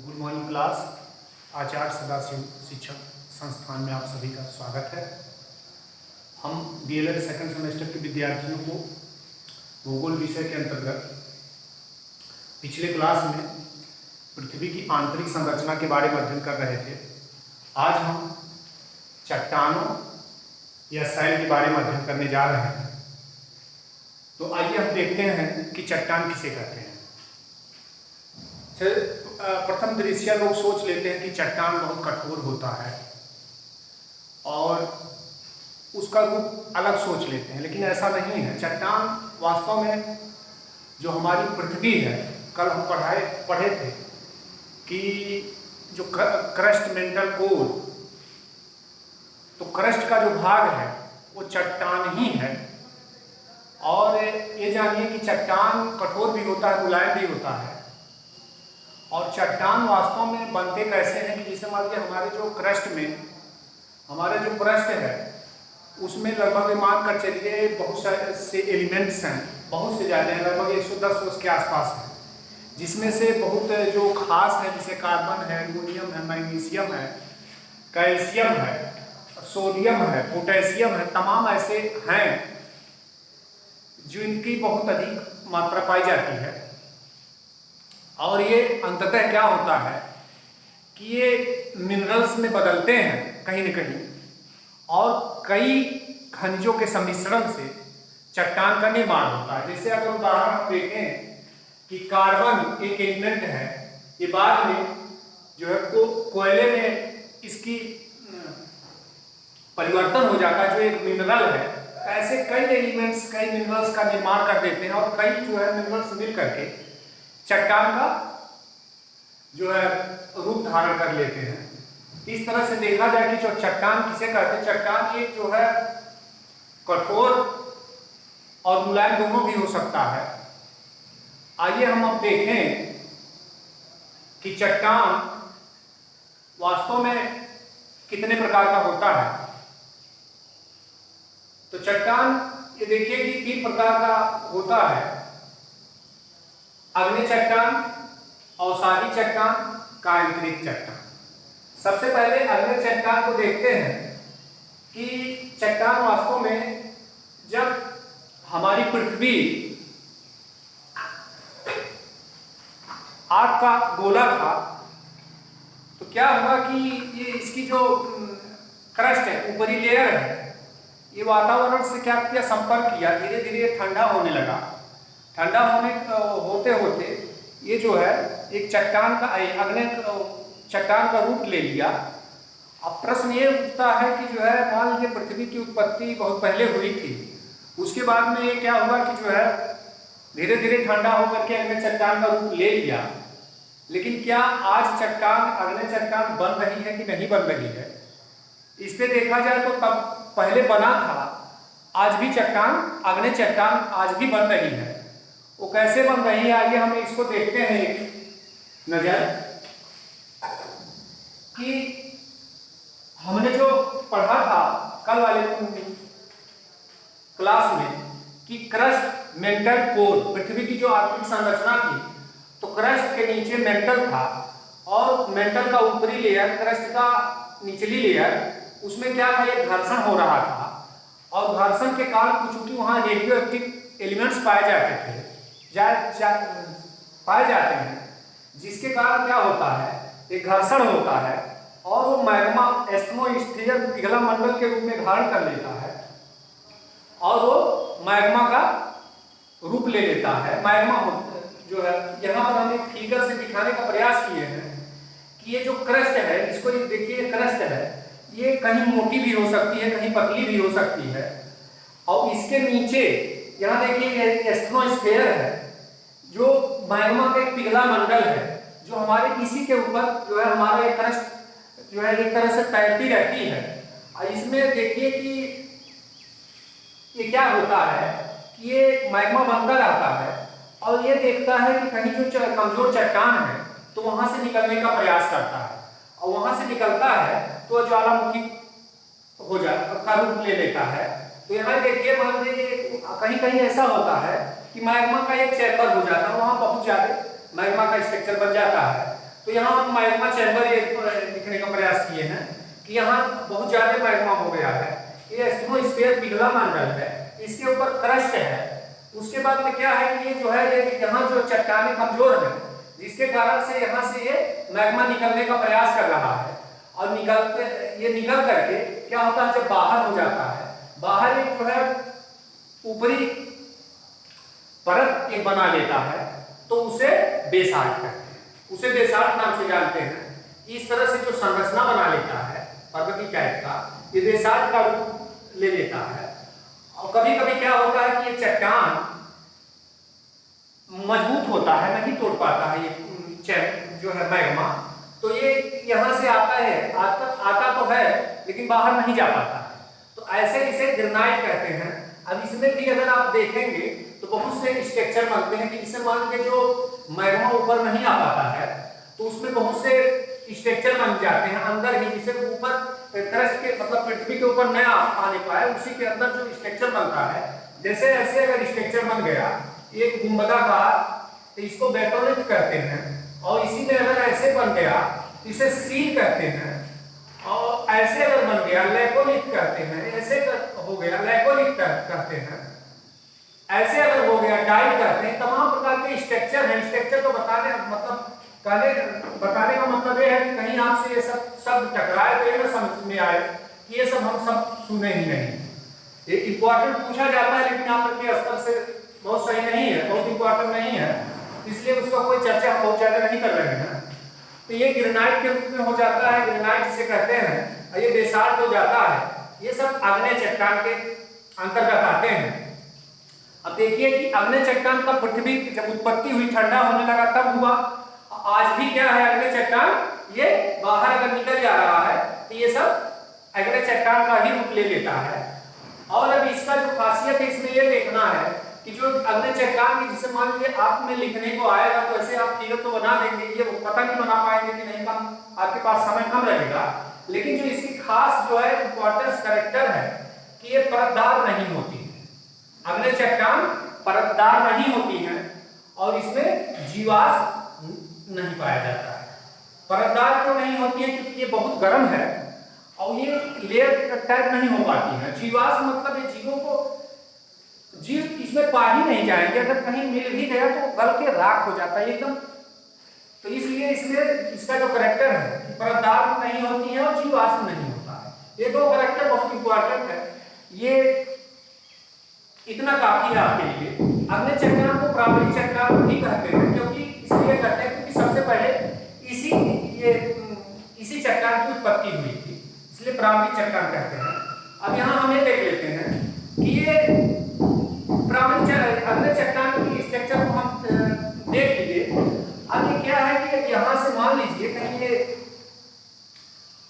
Good morning class. Acharya Sadashiv Shikshan Sansthan में आप सभी का स्वागत है। हम डीएलएड सेकंड सेमेस्टर के विद्यार्थियों को भूगोल विषय के अंतर्गत पिछले क्लास में पृथ्वी की आंतरिक संरचना के बारे में अध्ययन कर रहे थे। आज हम चट्टानों या शैल के बारे में अध्ययन करने जा रहे हैं। तो आइए हम देखते हैं कि चट्टान किसे कहते हैं। प्रथम दृष्टया लोग सोच लेते हैं कि चट्टान बहुत कठोर होता है और उसका रूप अलग सोच लेते हैं, लेकिन ऐसा नहीं है। चट्टान वास्तव में जो हमारी पृथ्वी है, कल हम पढ़े थे कि जो क्रस्ट मेंटल कोर, तो क्रस्ट का जो भाग है वो चट्टान ही है। और ये जानिए कि चट्टान कठोर भी होता है, मुलायम भी होता है। और चट्टान वास्तव में बनते कैसे हैं कि जैसे मान लीजिए हमारे जो क्रस्ट में, हमारे जो क्रस्ट है उसमें लगभग मान कर चलिए बहुत सारे से एलिमेंट्स हैं, बहुत से ज़्यादा हैं, लगभग 110 उसके आसपास हैं, जिसमें से बहुत जो खास है जैसे कार्बन है, एल्युमिनियम है, मैग्नीशियम है, कैल्शियम है, सोडियम है, पोटेशियम है, तमाम ऐसे हैं जो इनकी बहुत अधिक मात्रा पाई जाती है। और ये अंततः क्या होता है कि ये मिनरल्स में बदलते हैं कहीं न कहीं, और कई खनिजों के सम्मिश्रण से चट्टान का निर्माण होता है। जैसे अगर उदाहरण हम देखें कि कार्बन एक एलिमेंट है, ये बाद में जो है कोयले में इसकी परिवर्तन हो जाता है, जो एक मिनरल है। ऐसे कई एलिमेंट्स, कई मिनरल्स का निर्माण कर देते हैं और कई जो है मिनरल्स मिल करके चट्टान का जो है रूप धारण कर लेते हैं। इस तरह से देखा जाए कि जो चट्टान किसे कहते हैं, चट्टान ये जो है कठोर और मुलायम दोनों भी हो सकता है। आइए हम अब देखें कि चट्टान वास्तव में कितने प्रकार का होता है। तो चट्टान ये देखिए कि 3 प्रकार का होता है: अग्नि चट्टान, अवसादी चट्टान, कायांतरिक चट्टान। सबसे पहले अग्नि चट्टान को देखते हैं कि चट्टान वास्तव में जब हमारी पृथ्वी आग का गोला था तो क्या हुआ कि ये इसकी जो क्रस्ट है, ऊपरी लेयर है, ये वातावरण से क्या किया, संपर्क किया, धीरे धीरे ठंडा होने लगा। ठंडा होते होते ये जो है एक चट्टान का, अग्नि चट्टान का रूप ले लिया। अब प्रश्न ये उठता है कि जो है मान लीजिए पृथ्वी की उत्पत्ति बहुत पहले हुई थी, उसके बाद में ये क्या हुआ कि जो है धीरे धीरे ठंडा होकर के अग्नि चट्टान का रूप ले लिया। लेकिन क्या आज चट्टान, अग्नि चट्टान बन रही है कि नहीं बन रही है? इस पे देखा जाए तो तब पहले बना था, आज भी चट्टान, अग्नि चट्टान आज भी बन रही है। वो कैसे बन रही है, आइए हम इसको देखते हैं एक नजर। कि हमने जो पढ़ा था कल वाले क्लास में कि क्रस्ट मेंटल कोर, पृथ्वी की जो आंतरिक संरचना थी, तो क्रस्ट के नीचे मेंटल था और मेंटल का ऊपरी लेयर, क्रस्ट का निचली लेयर, उसमें क्या था, एक घर्षण हो रहा था। और घर्षण के कारण चूंकि वहां रेडियो एक्टिव एलिमेंट्स पाए जाते थे, पाए जाते हैं, जिसके कारण क्या होता है, एक घर्षण होता है और वो मैग्मा एस्मोस्फीयर पिघला मंडल के रूप में धारण कर लेता है और वो मैग्मा का रूप ले लेता है। मैग्मा जो है, यहाँ पर हम एक फिगर से दिखाने का प्रयास किए हैं कि ये जो क्रस्ट है, इसको देखिए, क्रस्ट है, ये कहीं मोटी भी हो सकती है, कहीं पतली भी हो सकती है। और इसके नीचे यहाँ देखिए एस्मोस्फीयर है, जो मैग्मा का एक पिघला मंडल है, जो हमारे इसी के ऊपर जो है हमारा एक क्रस्ट जो है एक तरह से तैरती रहती है। और इसमें देखिए कि ये क्या होता है कि ये मैग्मा बनता रहता है और ये देखता है कि कहीं जो कमजोर चट्टान है तो वहां से निकलने का प्रयास करता है, और वहां से निकलता है तो ज्वालामुखी हो का रूप ले लेता है। तो यहाँ देखिए मान लीजिए कहीं कहीं ऐसा होता है कि मैग्मा का एक चैम्बर हो जाता है, वहां बहुत ज्यादा मैग्मा का स्ट्रक्चर बन जाता है। तो तो यहाँ हम मैग्मा चैम्बर ये लिखने का प्रयास किए हैं कि यहाँ बहुत ज्यादा मैग्मा हो गया है, ये एस्ट्रोस्फीयर पिघला मंडल है, इसके ऊपर क्रस्ट है। उसके बाद में क्या है कि ये जो है ये यहाँ जो चट्टानें कमजोर है, जिसके कारण से यहाँ से ये मैग्मा निकलने का प्रयास कर रहा है, और ये निकल करके क्या होता है, जब बाहर हो जाता है, बाहर एक जो है ऊपरी परत एक बना लेता है, तो उसे बेसाल्ट कहते हैं, उसे बेसाल्ट नाम से जानते हैं। इस तरह से जो संरचना बना लेता है पर्वतीय टाइप का, ये बेसाल्ट का रूप ले लेता है। और कभी कभी क्या होता है कि ये चट्टान मजबूत होता है, नहीं तोड़ पाता है ये जो है मैग्मा, तो ये यहाँ से आता है, आता तो है लेकिन बाहर नहीं जा पाता है, तो ऐसे इसे ग्रेनाइट कहते हैं। अब इसमें भी अगर आप देखेंगे तो बहुत से स्ट्रक्चर बनते हैं कि इसे मान के जो मैग्मा ऊपर नहीं आ पाता है तो उसमें बहुत से स्ट्रक्चर बन जाते हैं अंदर ही, जिसे ऊपर क्रस्ट के मतलब पृथ्वी के ऊपर न आने पाए, उसी के अंदर जो स्ट्रक्चर बनता है। जैसे ऐसे अगर स्ट्रक्चर बन गया एक गुंबदाकार, तो इसको बेटोनेट कहते हैं, और इसी में अगर ऐसे बन गया तो इसे सील कहते हैं, और ऐसे अगर बन गया लैकोलिथ कहते हैं, ऐसे हो गया लैकोलिथ कहते हैं, ऐसे अगर हो गया डाई कहते हैं। तमाम प्रकार के स्ट्रक्चर हैं। स्ट्रक्चर को बताने का मतलब ये है कि कहीं आपसे ये सब शब्द टकराए तो ये ना समझ में आए कि ये सब हम सब सुने ही नहीं। ये इंपॉर्टेंट पूछा जाता है लेकिन आप के स्तर से बहुत सही नहीं है, बहुत इंपॉर्टेंट नहीं है, इसलिए उसका कोई चर्चा हम बहुत ज्यादा नहीं कर रहे हैं। तो ये ग्रेनाइट के रूप में हो जाता है, ग्रेनाइट जिसे कहते हैं, और ये बेसाल्ट हो जाता है। ये सब आग्नेय चट्टान के अंतर्गत आते हैं। अब देखिए कि आग्नेय चट्टान का पृथ्वी जब उत्पत्ति हुई, ठंडा होने लगा तब हुआ। आज भी क्या है, आग्नेय चट्टान ये बाहर अगर निकल जा रहा है तो ये सब आग्नेय चट्टान का ही रूप ले लेता है। और अब इसका जो खासियत है इसमें ये देखना है कि जो आग्नेय चट्टान की, जिसे मान लीजिए आप में लिखने को आएगा तो ऐसे आप फिगर तो बना देंगे, ये पता नहीं बना पाएंगे कि नहीं, कम आपके पास समय कम रहेगा, लेकिन जो इसकी खास जो है इंपॉर्टेंस कैरेक्टर है कि ये परतदार नहीं होती है। आग्नेय चट्टान परतदार नहीं होती है और इसमें जीवाश्म नहीं पाया जाता है। परतदार क्यों नहीं होती है? क्योंकि ये बहुत गर्म है और ये लेयर टाइप नहीं हो पाती है। जीवाश्म मतलब ये जीवों को, जीव इसमें पा ही नहीं जाएंगे, अगर कहीं मिल भी गया तो गल के राख हो जाता है एकदम। तो इसलिए इसमें इसका जो करैक्टर है कि परतदार नहीं होती है और जीवाश्म नहीं होता है, ये दो करैक्टर बहुत इंपॉर्टेंट है। ये इतना काफी है आपके लिए। आग्नेय चट्टान को प्रारंभिक चट्टान भी कहते हैं, क्योंकि इसलिए कहते हैं क्योंकि सबसे पहले इसी चट्टान की उत्पत्ति हुई थी, इसलिए प्रारंभिक चट्टान कहते हैं। अब यहाँ हम ये देख लेते हैं कि ये प्रारंभिक आग्नेय चट्टान की स्ट्रक्चर को हम देख लीजिए। अब ये क्या है कि यहाँ से मान लीजिए कहीं ये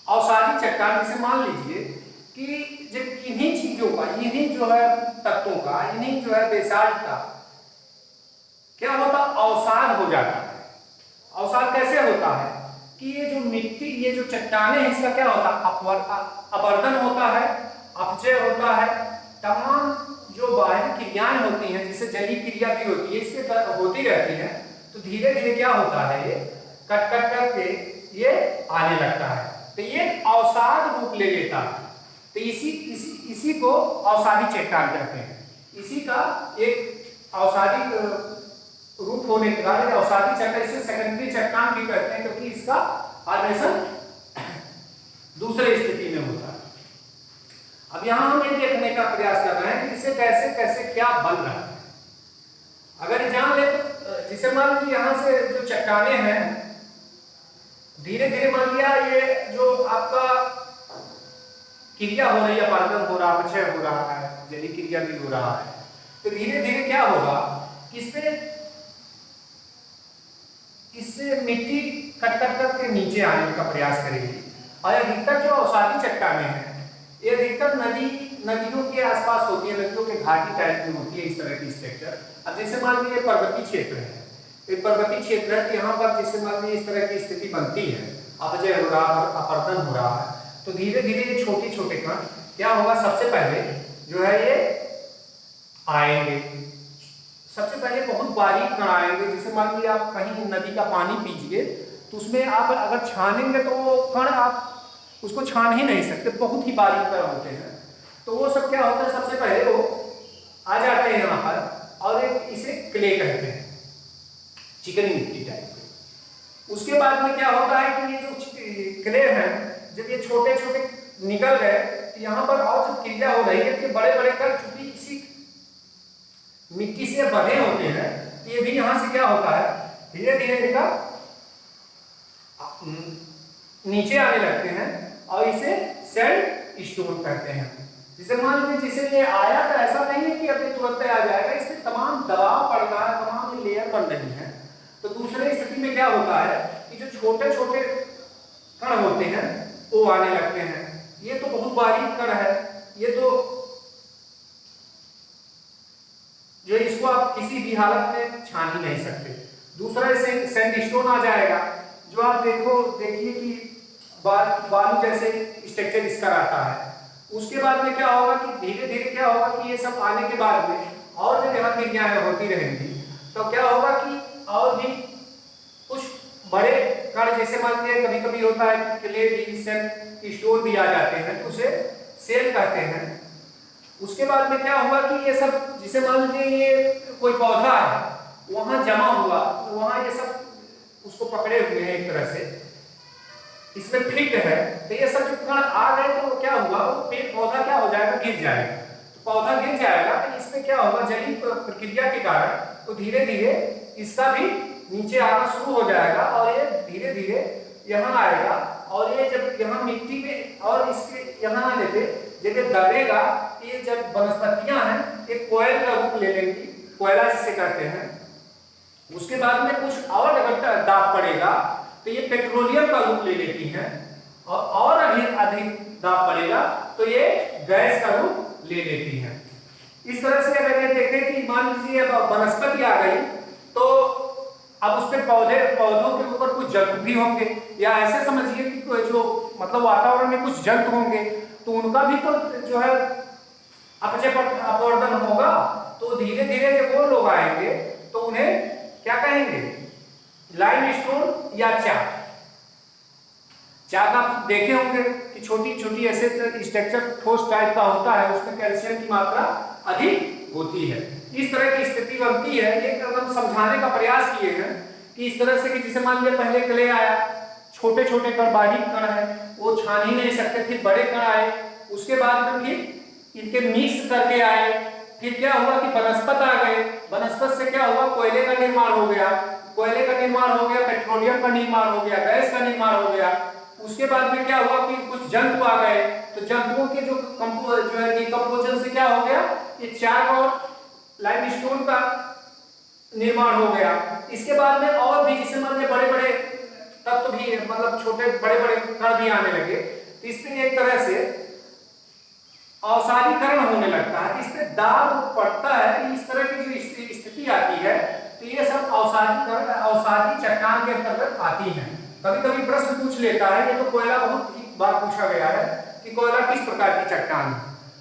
अवसादी चट्टान, जिसे मान लीजिए कि जब इन्हीं चीजों का, इन्हीं जो है तत्वों का, इन्हीं जो है बेसाल्ट का क्या होता, अवसाद हो जाता है। अवसाद कैसे होता है कि ये जो मिट्टी, ये जो चट्टानें हैं, इसका क्या होता है, अपवर्तन होता है, अपचय होता है, तमाम जो बाहरी क्रियाएं होती हैं जिससे जलीय क्रिया भी होती है, इसके होती रहती है। तो धीरे धीरे क्या होता है, ये कट कट करके ये आने लगता है, तो ये अवसाद रूप ले लेता है। तो इसी को अवसादी चट्टान कहते हैं। इसी का एक अवसादी रूप होने के कारण अवसादी चट्टान, इसे सेकेंडरी चट्टान भी कहते हैं, क्योंकि इसका फॉर्मेशन दूसरे स्थिति में होता है। अब यहाँ हम ये देखने का प्रयास कर रहे हैं कि इसे कैसे कैसे क्या बन रहा है। अगर जान ले तो जिसे मान लीजिए यहाँ से जो चट्टाने हैं, धीरे धीरे मान लिया ये जो आपका क्रिया हो रही है, अपवर्तन हो रहा है, अपचय हो रहा है, जलीय क्रिया भी हो रहा है, तो धीरे धीरे क्या होगा, इससे मिट्टी कट कट करके नीचे आने का प्रयास करेगी। और अधिकतर जो अवसादी चट्टानें हैं ये अधिकतर नदियों के आसपास होती है, नदियों के घाटी टाइप में होती है इस तरह की स्ट्रक्चर। अब जैसे मान लीजिए पर्वतीय क्षेत्र है, एक पर्वतीय क्षेत्र है, यहाँ पर जैसे मान लीजिए इस तरह की स्थिति बनती है, अपचय हो रहा है, अपवर्तन हो रहा है, तो धीरे धीरे ये छोटे छोटे कण क्या होगा, सबसे पहले जो है ये आएंगे, सबसे पहले बहुत बारीक कण आएंगे। जैसे मान लीजिए आप कहीं नदी का पानी पीजिए तो उसमें आप अगर छानेंगे तो वो कण आप उसको छान ही नहीं सकते, बहुत ही बारीक कण होते हैं। तो वो सब क्या होता है, सबसे पहले वो आ जाते हैं यहाँ पर और एक इसे क्ले कहते हैं, चिकनी मिट्टी टाइप के। उसके बाद में क्या होता है कि ये जो क्ले हैं जब ये छोटे छोटे निकल गए तो यहाँ पर और जो क्रिया हो रही है कि बड़े बड़े कण चूंकि इसी मिट्टी से बंधे होते हैं तो ये भी यहाँ से क्या होता है, धीरे धीरे निकल नीचे आने लगते हैं और इसे सैंड स्टोन कहते हैं। जिसे मान लीजिए जिसे ये आया तो ऐसा नहीं है कि अभी तुरंत आ जाएगा, इसमें तमाम दबाव पड़ रहा है, तमाम लेयर बन रही है। तो दूसरे स्थिति में क्या होता है कि जो छोटे छोटे कण होते हैं वो आने लगते हैं। ये तो बहुत बारीक कण है, ये तो जो इसको आप किसी भी हालत में छान ही नहीं सकते। दूसरा सैंडस्टोन आ जाएगा, जो आप देखिए कि बालू जैसे स्ट्रक्चर इसका रहता है। उसके बाद में क्या होगा कि धीरे धीरे क्या होगा कि ये सब आने के बाद में और जब यहाँ क्रियाएं होती रहेंगी तो क्या होगा कि और भी कुछ बड़े कण, जैसे मान लीजिए कभी कभी होता है कि क्ले भी सैंडस्टोन भी आ जाते हैं, तो उसे सेल कहते हैं। उसके बाद में क्या हुआ कि ये सब, जिसे मान लीजिए ये कोई पौधा है वहां जमा हुआ, तो वहां ये सब उसको पकड़े हुए हैं एक तरह से, इसमें फिट है, तो ये सब जो कण आ गए तो क्या हुआ, वो पेड़ पौधा क्या हो जाएगा, गिर जाएगा। तो पौधा गिर जाएगा तो इसमें क्या होगा, जलीय प्रक्रिया के कारण तो धीरे धीरे इसका भी नीचे आना शुरू हो जाएगा और ये धीरे धीरे यहाँ आएगा। और ये जब यहाँ मिट्टी में और इसके यहाँ आने पे जब ये दबेगा, ये जब वनस्पतियां हैं ये कोयल का रूप ले लेंगी, कोयला जिसे कहते हैं। उसके बाद में कुछ और अगर दाब पड़ेगा तो ये पेट्रोलियम का रूप ले लेती हैं, और अधिक दाब पड़ेगा तो ये गैस का रूप ले लेती हैं। इस तरह से अगर ये देखें कि मान लीजिए अब वनस्पति आ गई तो अब उस पे पौधों के ऊपर कुछ जंतु भी होंगे, या ऐसे समझिए कि जो मतलब वातावरण में कुछ जंतु होंगे तो उनका भी तो जो है अपवर्तन होगा। तो धीरे धीरे जब वो लोग आएंगे तो उन्हें क्या कहेंगे, लाइमस्टोन या चाक आप देखे होंगे कि छोटी छोटी ऐसे स्ट्रक्चर ठोस टाइप का होता है, उसमें कैल्शियम की मात्रा अधिक होती है। इस तरह की स्थिति बनती है। ये हम समझाने का प्रयास किए हैं कि इस तरह से कि जैसे मान लिया पहले क्ले आया, छोटे छोटे कण, बारीक कण है, वो छान ही नहीं सकते, फिर बड़े कण आए, उसके बाद में फिर इनके मिक्स करके आए, फिर क्या हुआ कि वनस्पत आ गए, वनस्पत से क्या हुआ, कोयले का निर्माण हो गया, कोयले का निर्माण हो गया, पेट्रोलियम का निर्माण हो गया, गैस का निर्माण हो गया। उसके बाद में क्या हुआ कि कुछ जंतु आ गए, तो जंतुओं के जो है डिकम्पोजन से क्या हो गया, ये चाक और लाइमस्टोन का निर्माण हो गया। इसके बाद में और भी जिसे मान बड़े बड़े तत्व भी, मतलब छोटे बड़े बड़े कण भी आने लगे, तो इसमें एक तरह से अवसादीकरण होने लगता है। इस पे दाब पड़ता है कि इस तरह की जो स्थिति आती है तो ये सब अवसादी चट्टान के अंतर्गत आती है। कभी कभी प्रश्न पूछ लेता है, ये तो कोयला बहुत बार पूछा गया है कि कोयला किस प्रकार की चट्टान है।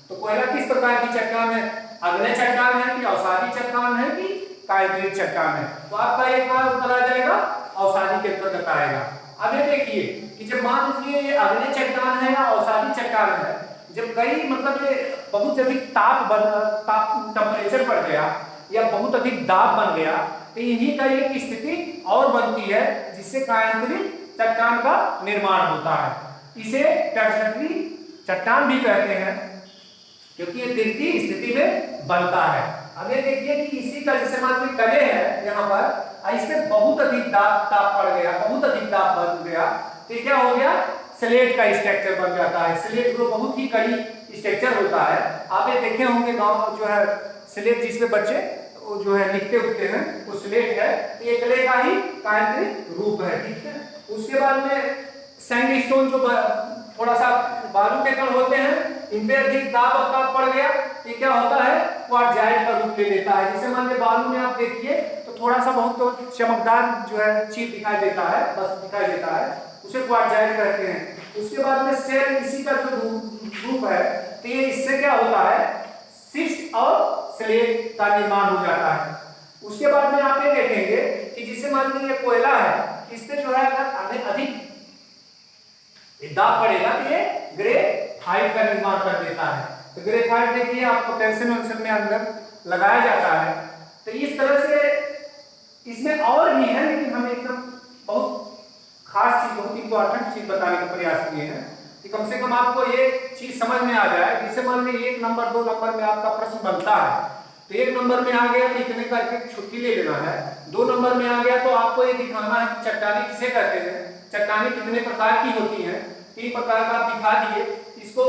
तो कोयला किस प्रकार की चट्टान है, अग्नि चट्टान है कि अवसादी चट्टान है कि कायंत्रित चट्टान है। तो आपका एक बार उत्तर आ जाएगा, अवसादी के अंतर्गत आएगा। अब ये देखिए कि जब मान लीजिए ये अग्नि चट्टान है या अवसादी चट्टान है, जब कई मतलब ये बहुत अधिक ताप टेम्परेचर बढ़ गया या बहुत अधिक दाब बन गया तो इन्हीं का एक स्थिति और बनती है जिससे कायांतरित चट्टान का निर्माण होता है। इसे टर्शरी चट्टान भी कहते हैं क्योंकि ये तृतीय स्थिति में बनता है। अब ये देखिए कि इसी का जैसे मान लीजिए कले है यहाँ पर, इसमें बहुत अधिक ताप पड़ गया, बहुत अधिक दाब बन गया तो क्या हो गया, स्लेट का स्ट्रक्चर बन जाता है। स्लेट जो बहुत ही कड़ी स्ट्रक्चर होता है, आप ये देखे होंगे गांव जो है स्लेट जिसमें बच्चे जो है लिखते उठते हैं वो स्लेट है, तो ये क्ले का ही कायांतरित रूप है। ठीक है, उसके बाद में सैंडस्टोन जो थोड़ा सा बालू के कण होते हैं, इन पे अधिक दाब पड़ गया ये क्या होता है, क्वार्टजाइट का रूप ले लेता है। जैसे मान लीजिए बालू में आप देखिए तो थोड़ा सा बहुत तो चमकदार जो है चीज दिखाई देता है, बस दिखाई देता है, उसे क्वार्टजाइट कहते हैं। उसके बाद में सेल इसी का जो रूप है, तो ये इससे क्या होता है, शिस्ट और स्लेट का निर्माण हो जाता है। उसके बाद में आप ये देखेंगे कि जिसे मान लीजिए कोयला है, इस पे जो है अगर हमें अधिक दाब पड़ेगा तो ये ग्रेफाइट का निर्माण कर देता है। तो ग्रेफाइट देखिए आपको पेंसिल वेंसिल में अंदर लगाया जाता है। तो इस तरह से इसमें और भी है, लेकिन हम एकदम बहुत खास चीज, बहुत इंपॉर्टेंट चीज बताने का प्रयास किए हैं कि कम से कम आपको ये चीज समझ में आ जाए। जैसे मान लीजिए 1 नंबर 2 नंबर में आपका प्रश्न बनता है, तो 1 नंबर में आ गया तो इतने करके छुट्टी ले लेना है। 2 नंबर में आ गया तो आपको ये दिखाना है कि चट्टानें किसे कहते हैं, चट्टानें कितने प्रकार की होती हैं। 3 प्रकार का आप दिखा दिए इसको।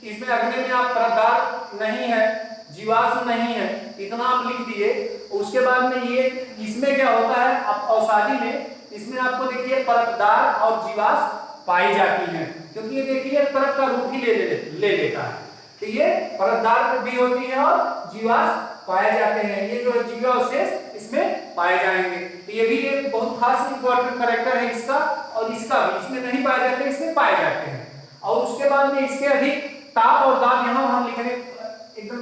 इसमें अगले में आप परतदार नहीं है, जीवाश्म नहीं है, इतना आप लिख दिए। उसके बाद में ये इसमें क्या होता है, आप औषधि में इसमें आपको देखिए परतदार और जीवाश्म पाई जाती हैं, क्योंकि ये देखिए परत का रूप ही ले लेता है। तो ये परतदार भी होती है और जीवाश्म पाए जाते हैं। ये जो जीवावशेष इसमें पाए जाएंगे। तो ये भी एक बहुत खास इंपॉर्टेंट कैरेक्टर है इसका, और इसका भी इसमें नहीं पाए जाते, इसमें पाए जाते हैं। और उसके बाद में इसके अधिक ताप और दाब, यहाँ हम लिखने एकदम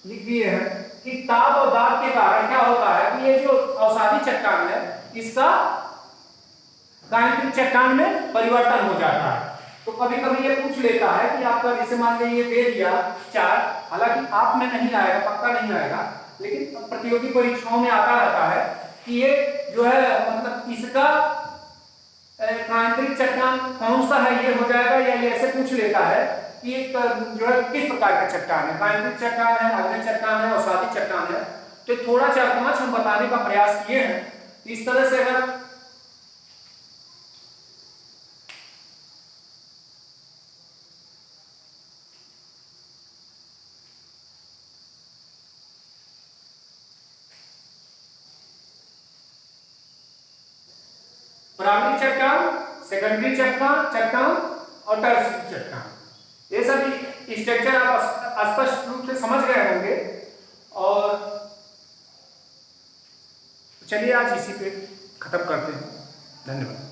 लिख दिए हैं कि ताप और दाब के कारण क्या होता है कि ये जो अवसादी चट्टान है इसका कायांतरित चट्टान में परिवर्तन हो जाता है। तो कभी कभी ये पूछ लेता है कि आपका, जैसे मान लीजिए ये दे दिया 4, हालांकि आप में नहीं आएगा, पक्का नहीं आएगा, लेकिन प्रतियोगी परीक्षाओं में आता रहता है कि ये जो है मतलब इसका कायांतरित चट्टान कौन सा है, ये हो जाएगा, या ये ऐसे पूछ लेता है कि एक जो है किस प्रकार का चट्टान है, कायांतरित चट्टान है, अग्नि चट्टान है, अवसादी चट्टान है। तो थोड़ा 4-5 हम बताने का प्रयास किए हैं। इस तरह से अगर प्राइमरी चट्टान, सेकेंडरी चट्टान और टर्शियरी चट्टान, ये सभी स्ट्रक्चर आप स्पष्ट रूप से समझ गए होंगे। और चलिए आज इसी पे खत्म करते हैं। धन्यवाद।